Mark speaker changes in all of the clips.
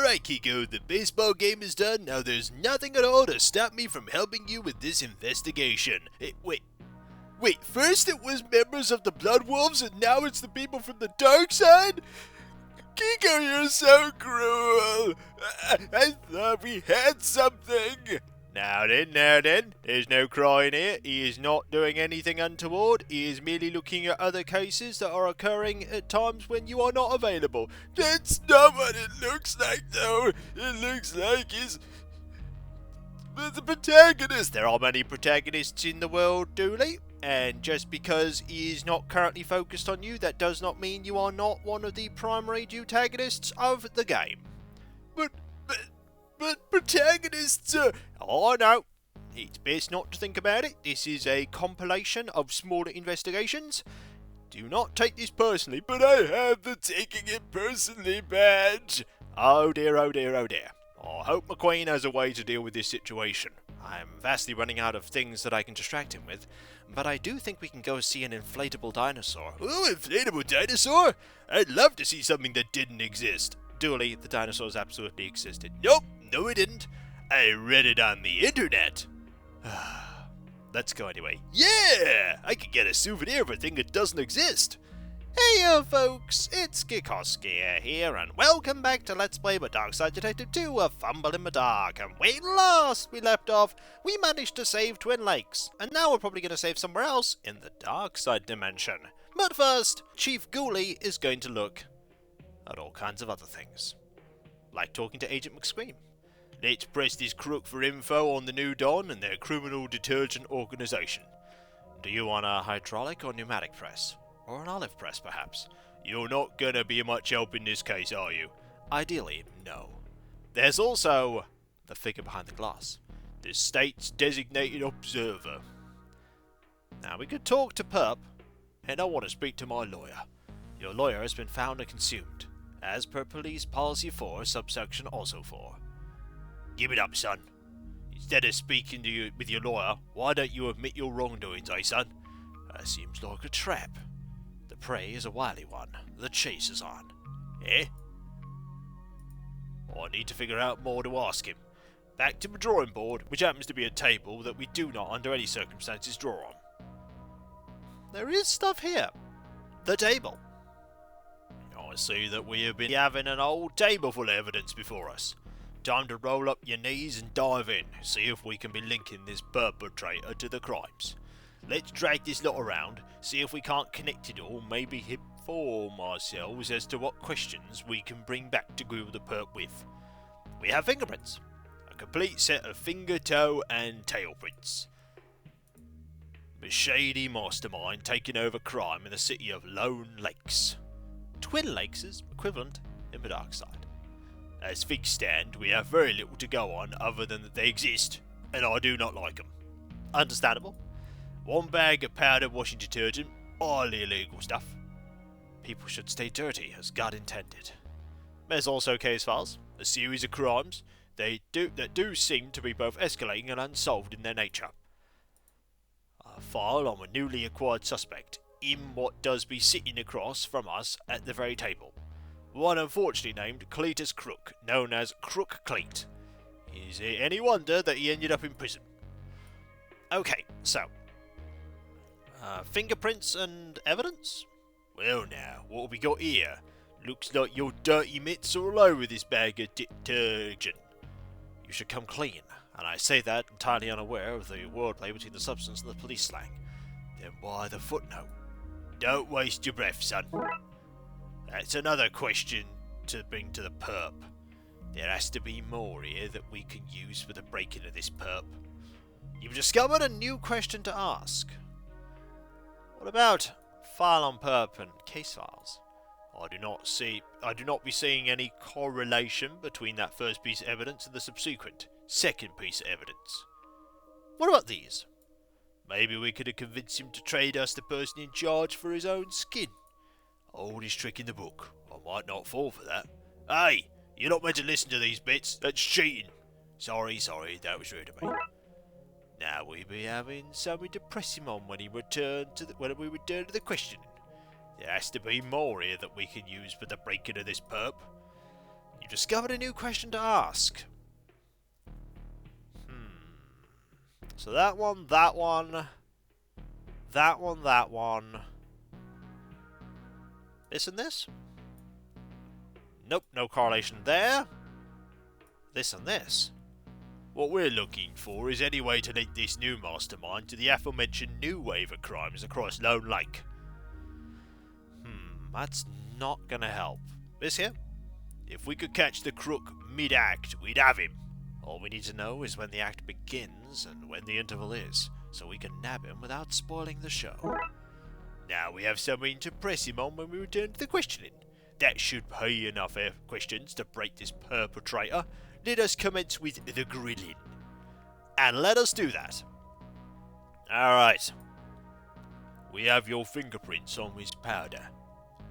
Speaker 1: Alright, Kiko, the baseball game is done. Now there's nothing at all to stop me from helping you with this investigation. Wait, first it was members of the Blood Wolves and now it's the people from the Darkside? Kiko, you're so cruel. I thought we had something. Now then, there's no crying here. He is not doing anything untoward. He is merely looking at other cases that are occurring at times when you are not available. That's not what it looks like, though. It looks like he's the protagonist. There are many protagonists in the world, Dooley. And just because he is not currently focused on you, that does not mean you are not one of the primary protagonists of the game. But protagonists are... Oh no, it's best not to think about it. This is a compilation of smaller investigations. Do not take this personally, but I have the taking it personally badge. Oh dear, oh dear, oh dear. I hope McQueen has a way to deal with this situation. I am vastly running out of things that I can distract him with, but I do think we can go see an inflatable dinosaur. Oh, inflatable dinosaur? I'd love to see something that didn't exist. Dooley, the dinosaurs absolutely existed. Nope, no it didn't. I read it on the internet. Let's go anyway. Yeah! I could get a souvenir of a thing that doesn't exist. Hey folks, it's Kikoskia here, and welcome back to Let's Play my Darkside Detective 2 of Fumble in the Dark. And when last we left off, we managed to save Twin Lakes, and now we're probably going to save somewhere else in the Darkside dimension. But first, Chief Ghouly is going to look at all kinds of other things. Like talking to Agent McScream. Let's press this crook for info on the new Don and their criminal detergent organization. Do you want a hydraulic or pneumatic press? Or an olive press, perhaps? You're not gonna be much help in this case, are you? Ideally, no. There's also the figure behind the glass. The state's designated observer. Now, we could talk to Perp, and I want to speak to my lawyer. Your lawyer has been found and consumed, as per Police Policy 4, subsection also 4. Give it up, son. Instead of speaking to you with your lawyer, why don't you admit your wrongdoings, son? That seems like a trap. The prey is a wily one. The chase is on. Eh? I need to figure out more to ask him. Back to my drawing board, which happens to be a table that we do not under any circumstances draw on. There is stuff here. The table. I see that we have been having an old table full of evidence before us. Time to roll up your knees and dive in, see if we can be linking this perpetrator to the crimes. Let's drag this lot around, see if we can't connect it all, maybe inform ourselves as to what questions we can bring back to grill the perp with. We have fingerprints. A complete set of finger, toe and tail prints. A shady mastermind taking over crime in the city of Lone Lakes. Twin Lakes is equivalent in the Darkside. As things stand, we have very little to go on other than that they exist, and I do not like them. Understandable. One bag of powdered washing detergent, highly illegal stuff. People should stay dirty, as God intended. There's also case files, a series of crimes that do seem to be both escalating and unsolved in their nature. A file on a newly acquired suspect, in what does be sitting across from us at the very table. One unfortunately named Cletus Crook, known as Crook Cleet. Is it any wonder that he ended up in prison? Okay, so. Fingerprints and evidence? Well now, what have we got here? Looks like your dirty mitts are all over this bag of detergent. You should come clean, and I say that entirely unaware of the wordplay between the substance and the police slang. Then why the footnote? Don't waste your breath, son. That's another question to bring to the perp. There has to be more here that we can use for the breaking of this perp. You've discovered a new question to ask. What about file on perp and case files? I do not be seeing any correlation between that first piece of evidence and the subsequent second piece of evidence. What about these? Maybe we could have convinced him to trade us the person in charge for his own skin. Oldest trick in the book. I might not fall for that. Hey, you're not meant to listen to these bits. That's cheating. Sorry, that was rude of me. Now we be having something to press him on when we return to the questioning. There has to be more here that we can use for the breaking of this perp. You've discovered a new question to ask. So that one, that one, that one, that one. This and this? Nope, no correlation there. This and this. What we're looking for is any way to link this new mastermind to the aforementioned new wave of crimes across Lone Lake. That's not gonna help. This here? If we could catch the crook mid-act, we'd have him. All we need to know is when the act begins and when the interval is, so we can nab him without spoiling the show. Now we have something to press him on when we return to the questioning. That should be enough questions to break this perpetrator. Let us commence with the grilling. And let us do that. Alright. We have your fingerprints on his powder.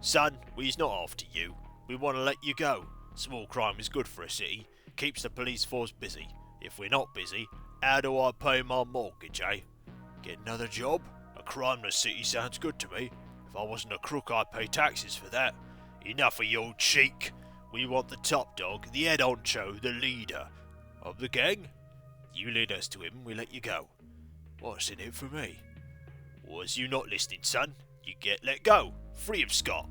Speaker 1: Son, we's not after you. We want to let you go. Small crime is good for a city. Keeps the police force busy. If we're not busy, how do I pay my mortgage, eh? Get another job? A crimeless city sounds good to me. If I wasn't a crook, I'd pay taxes for that. Enough of your cheek. We want the top dog, the head honcho, the leader of the gang. You lead us to him, we let you go. What's in it for me? Was you not listening, son? You get let go. Free of Scott.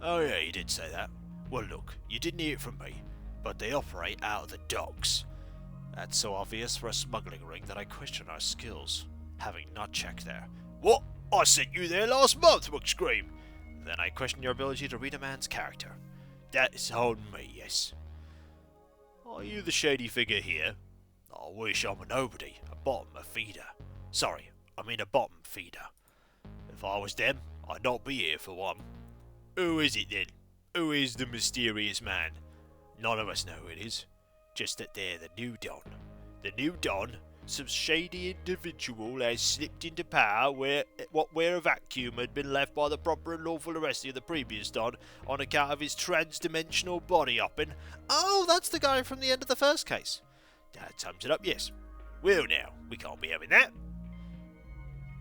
Speaker 1: Oh yeah, you did say that. Well look, you didn't hear it from me, but they operate out of the docks. That's so obvious for a smuggling ring that I question our skills, having not checked there. What? I sent you there last month, McScream. Then I question your ability to read a man's character. That is on me, yes. Are you the shady figure here? I wish I'm a nobody, a bottom feeder. Sorry, I mean a bottom feeder. If I was them, I'd not be here for one. Who is it then? Who is the mysterious man? None of us know who it is. Just that they're the new Don. The new Don, some shady individual has slipped into power where a vacuum had been left by the proper and lawful arrestee of the previous Don on account of his trans-dimensional body hopping. Oh, that's the guy from the end of the first case. That sums it up, yes. Well now, we can't be having that.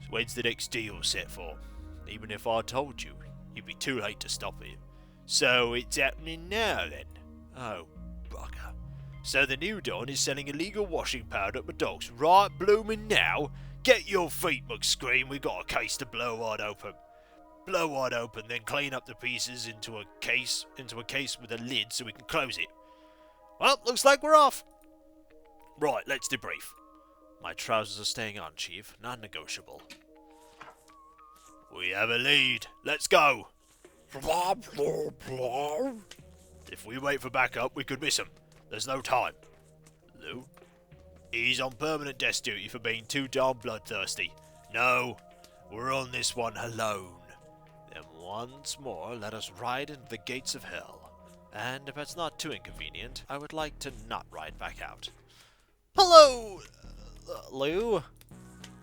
Speaker 1: So when's the next deal set for? Even if I told you, you'd be too late to stop it. So it's happening now then? Oh, bugger. So the new Don is selling illegal washing powder at my dogs right blooming now? Get your feet, McScream, we got a case to blow wide open. Blow wide open, then clean up the pieces into a case with a lid so we can close it. Well, looks like we're off. Right, let's debrief. My trousers are staying on, Chief. Non-negotiable. We have a lead. Let's go. If we wait for backup, we could miss him. There's no time. Lou? He's on permanent desk duty for being too darn bloodthirsty. No, we're on this one alone. Then once more, let us ride into the gates of hell. And if it's not too inconvenient, I would like to not ride back out. Hello, Lou?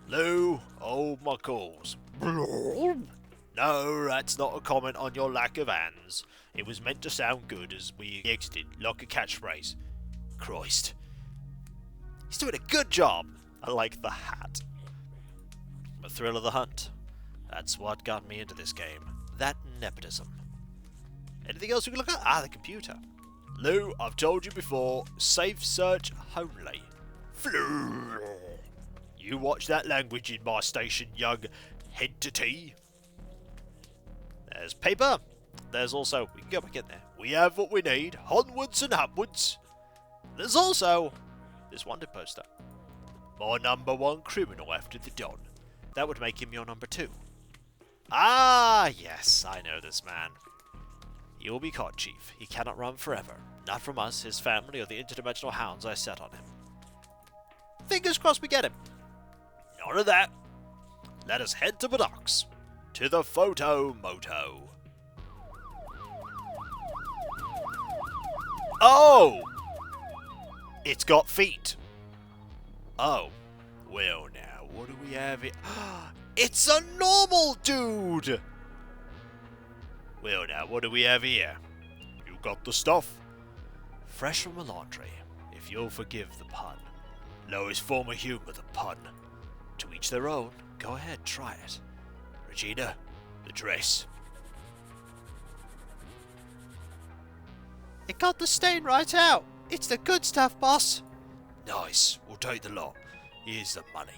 Speaker 1: Lou, hold my calls. No, that's not a comment on your lack of hands. It was meant to sound good as we exited, like a catchphrase. Christ. He's doing a good job. I like the hat. The thrill of the hunt. That's what got me into this game. That nepotism. Anything else we can look at? Ah, the computer. Lou, I've told you before, safe search only. You watch that language in my station, young entity. There's paper. There's also, we can go back in there. We have what we need, onwards and upwards. There's also this wanted poster. My #1 criminal after the Don. That would make him your #2. Ah, yes, I know this man. He will be caught, Chief. He cannot run forever. Not from us, his family, or the interdimensional hounds I set on him. Fingers crossed we get him. None of that. Let us head to the docks. To the photo moto. Oh! It's got feet. Oh. Well now, what do we have here? It's a normal dude! Well now, what do we have here? You got the stuff? Fresh from the laundry, if you'll forgive the pun. Lowest form of humour, the pun. To each their own, go ahead, try it. Regina, the dress. It got the stain right out. It's the good stuff, boss. Nice. We'll take the lot. Here's the money.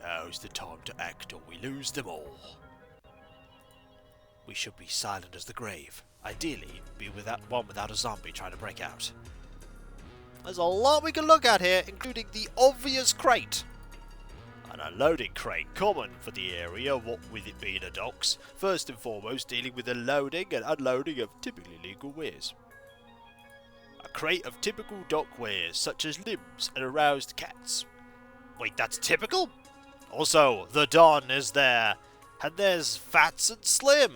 Speaker 1: Now's the time to act or we lose them all. We should be silent as the grave. Ideally, be without a zombie trying to break out. There's a lot we can look at here, including the obvious crate. An unloading crate, common for the area, what with it being a docks. First and foremost, dealing with the loading and unloading of typically legal wares. A crate of typical dock wares, such as limbs and aroused cats. Wait, that's typical? Also, the Don is there, and there's Fats and Slim.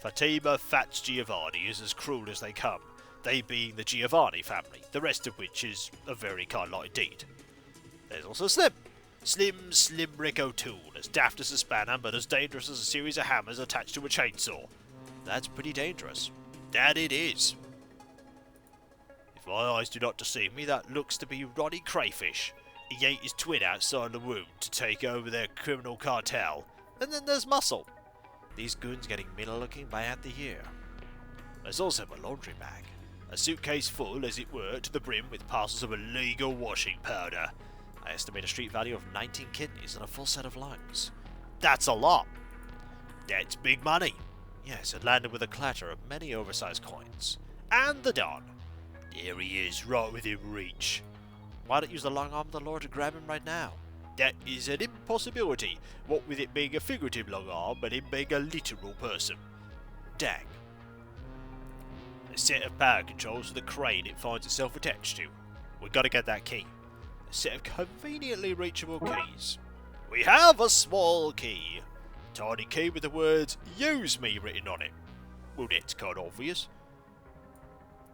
Speaker 1: Fatima Fats Giovanni is as cruel as they come, they being the Giovanni family, the rest of which is a very kind lot indeed. There's also Slim. Slim Rick O'Toole, as daft as a spanner, but as dangerous as a series of hammers attached to a chainsaw. That's pretty dangerous. That it is. If my eyes do not deceive me, that looks to be Ronnie Crayfish. He ate his twin outside the womb to take over their criminal cartel. And then there's Muscle. These goons getting meaner looking by the year. There's also a laundry bag. A suitcase full, as it were, to the brim with parcels of illegal washing powder. I estimate a street value of 19 kidneys and a full set of lungs. That's a lot. That's big money. Yes, it landed with a clatter of many oversized coins. And the Don. There he is, right within reach. Why not use the long arm of the Lord to grab him right now? That is an impossibility, what with it being a figurative long arm and him being a literal person. Dang. A set of power controls for the crane it finds itself attached to. We've got to get that key. A set of conveniently reachable keys. We have a small key. A tiny key with the words "Use Me" written on it. Well, that's kind of obvious.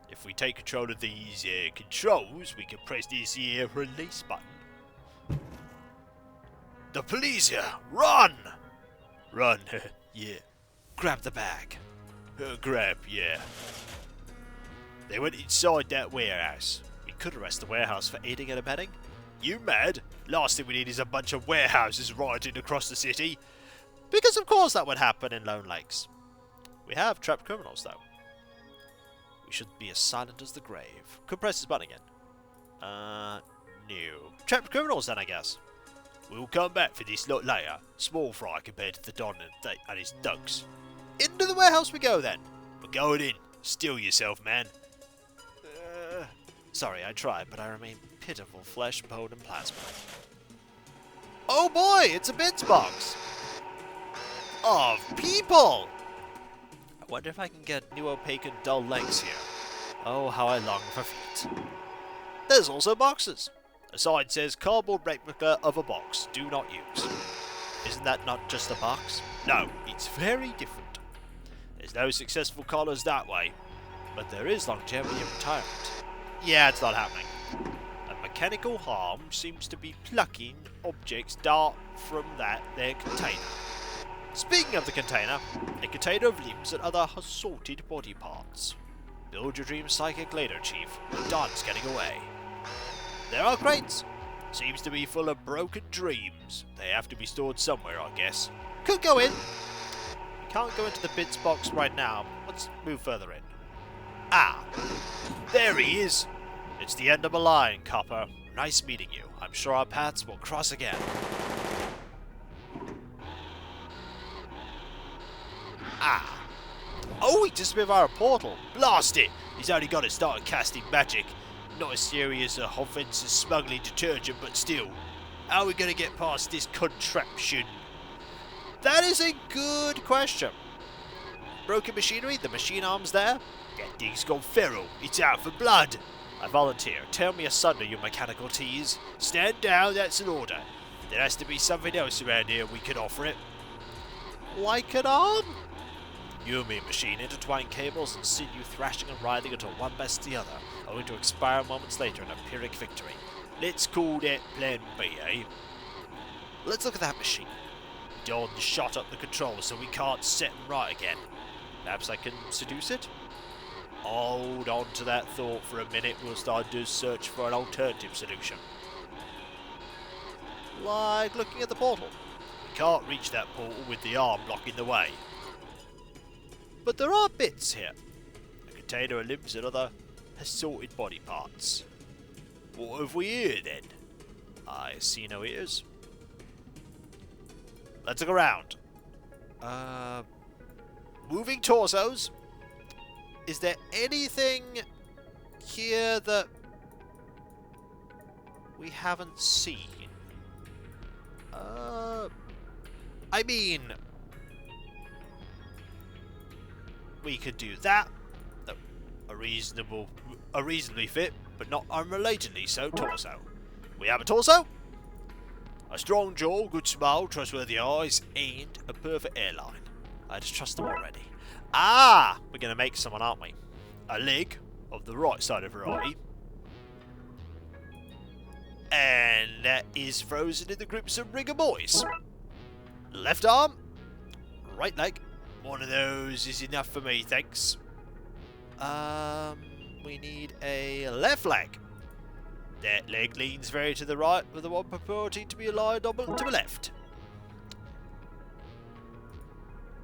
Speaker 1: If we take control of these controls, we can press this here release button. The police here! Run! Run, yeah. Grab the bag. Grab, yeah. They went inside that warehouse. We could arrest the warehouse for aiding and abetting. You mad? Last thing we need is a bunch of warehouses rioting across the city. Because of course that would happen in Lone Lakes. We have trapped criminals though. We should be as silent as the grave. Could press this button again. No. Trapped criminals then, I guess. We'll come back for this lot later. Small fry compared to the Don and his ducks. Into the warehouse we go then. We're going in. Still yourself, man. Sorry, I tried, but I remain pitiful flesh, bone, and plasma. Oh boy, it's a bits box. Of people! I wonder if I can get new opaque and dull legs here. Oh, how I long for feet. There's also boxes. A sign says cardboard replica of a box. Do not use. Isn't that not just a box? No, it's very different. There's no successful collars that way, but there is longevity and retirement. Yeah, it's not happening. A mechanical arm seems to be plucking objects dart from their container. Speaking of the container, a container of limbs and other assorted body parts. Build your dreams psychic later, Chief. The Don's getting away. There are crates. Seems to be full of broken dreams. They have to be stored somewhere, I guess. Could go in. We can't go into the bits box right now. Let's move further in. Ah, there he is. It's the end of a line, copper. Nice meeting you. I'm sure our paths will cross again. Ah. Oh, he disappeared via a portal. Blast it! He's only got to start casting magic. Not as serious a offence as smuggling detergent, but still. How are we going to get past this contraption? That is a good question. Broken machinery? The machine arm's there? That thing's gone feral. It's out for blood. I volunteer. Tear me asunder, you mechanical tease. Stand down, that's an order. There has to be something else around here we can offer it. Like an arm? You and me, machine, intertwine cables and send you thrashing and writhing until one bests the other, only to expire moments later in a Pyrrhic victory. Let's call that Plan B, eh? Let's look at that machine. Don shot up the controls so we can't set them right again. Perhaps I can seduce it? Hold on to that thought for a minute whilst I do search for an alternative solution. Like looking at the portal. We can't reach that portal with the arm blocking the way. But there are bits here. A container of limbs and other assorted body parts. What have we here then? I see no ears. Let's look around. Moving torsos. Is there anything here that we haven't seen? I mean, we could do that. A reasonably fit, but not unrelatedly so torso. We have a torso, a strong jaw, good smile, trustworthy eyes, and a perfect hairline. I just trust them already. Ah! We're going to make someone, aren't we? A leg of the right side of variety. And that is frozen in the grips of rigor mortis. Left arm, right leg. One of those is enough for me, thanks. We need a left leg. That leg leans very to the right, with the one purporting to be aligned to the left.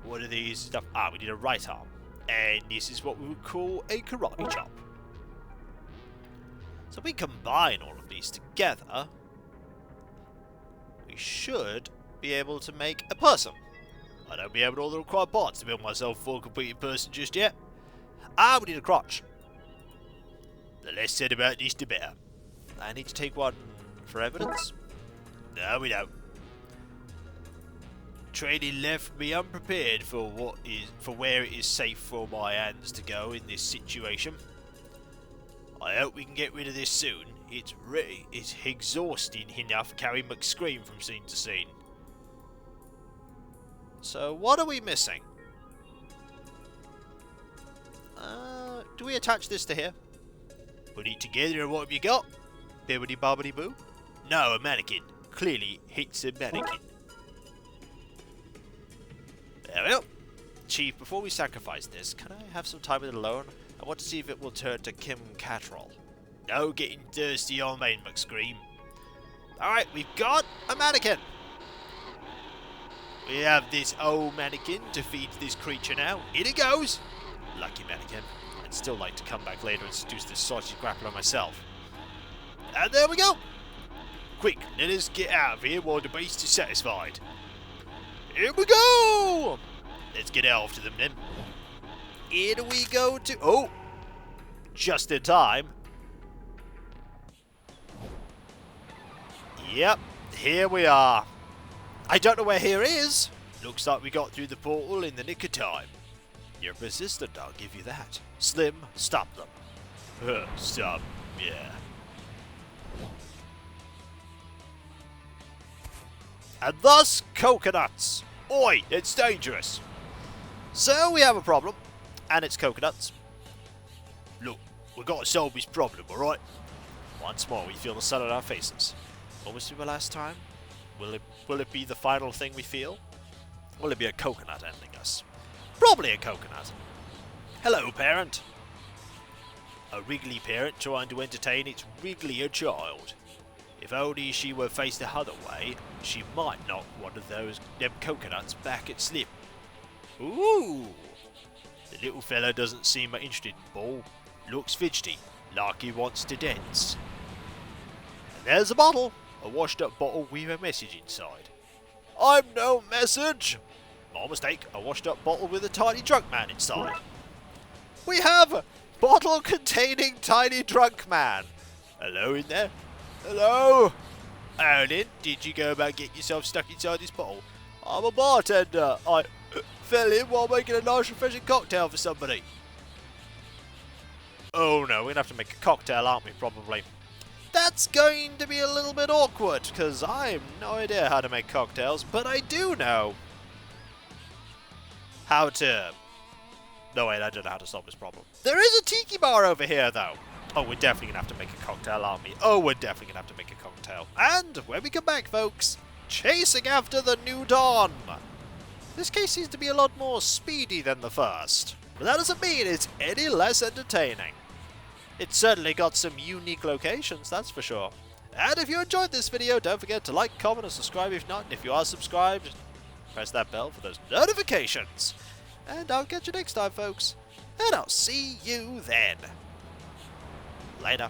Speaker 1: What are these stuff? Ah, we need a right arm. And this is what we would call a karate chop. So if we combine all of these together, we should be able to make a person. I don't be able to all the required parts to build myself a full completed person just yet. Ah, we need a crotch. The less said about this, the better. I need to take one for evidence. No, we don't. Training left me unprepared for where it is safe for my hands to go in this situation. I hope we can get rid of this soon. It's exhausting enough carrying McScream from scene to scene. So what are we missing? Do we attach this to here? Put it together and what have you got? Bibbidi bobbidi boo? No, a mannequin. Clearly, it's a mannequin. There we go. Chief, before we sacrifice this, can I have some time with it alone? I want to see if it will turn to Kim Cattrall. No getting thirsty on main, McScream. Alright, we've got a mannequin. We have this old mannequin to feed this creature now. In it goes. Lucky mannequin. I'd still like to come back later and seduce this sausage grappler myself. And there we go. Quick, let us get out of here while the beast is satisfied. Here we go. Let's get after them then. Here we go to... Oh! Just in time. Yep, here we are. I don't know where here is. Looks like we got through the portal in the nick of time. You're persistent, I'll give you that. Slim, stop them. Stop, yeah. And thus, coconuts. Oi, it's dangerous. So, we have a problem. And it's coconuts. Look, we've got to solve this problem, alright? Once more, we feel the sun on our faces. What was the last time? Will it be the final thing we feel? Will it be a coconut ending us? Probably a coconut. Hello, parent. A wriggly parent trying to entertain its wrigglier child. If only she were faced the other way, she might knock one of them coconuts back at Slim. Ooh! The little fella doesn't seem interested in ball. Looks fidgety, like he wants to dance. And there's a bottle. A washed up bottle with a message inside. I'm no message! My mistake, a washed up bottle with a tiny drunk man inside. We have a bottle containing tiny drunk man. Hello in there? Hello? Alan, did you go about getting yourself stuck inside this bottle? I'm a bartender. I fell in while making a nice refreshing cocktail for somebody. Oh no, we're gonna have to make a cocktail, aren't we, probably? That's going to be a little bit awkward, because I have no idea how to make cocktails, but I do know how to... No, wait, I don't know how to solve this problem. There is a tiki bar over here, though. Oh, we're definitely going to have to make a cocktail, aren't we? Oh, we're definitely going to have to make a cocktail. And when we come back, folks, chasing after the new Don. This case seems to be a lot more speedy than the first, but that doesn't mean it's any less entertaining. It's certainly got some unique locations, that's for sure. And if you enjoyed this video, don't forget to like, comment, and subscribe if not. And if you are subscribed, press that bell for those notifications. And I'll catch you next time, folks. And I'll see you then. Later.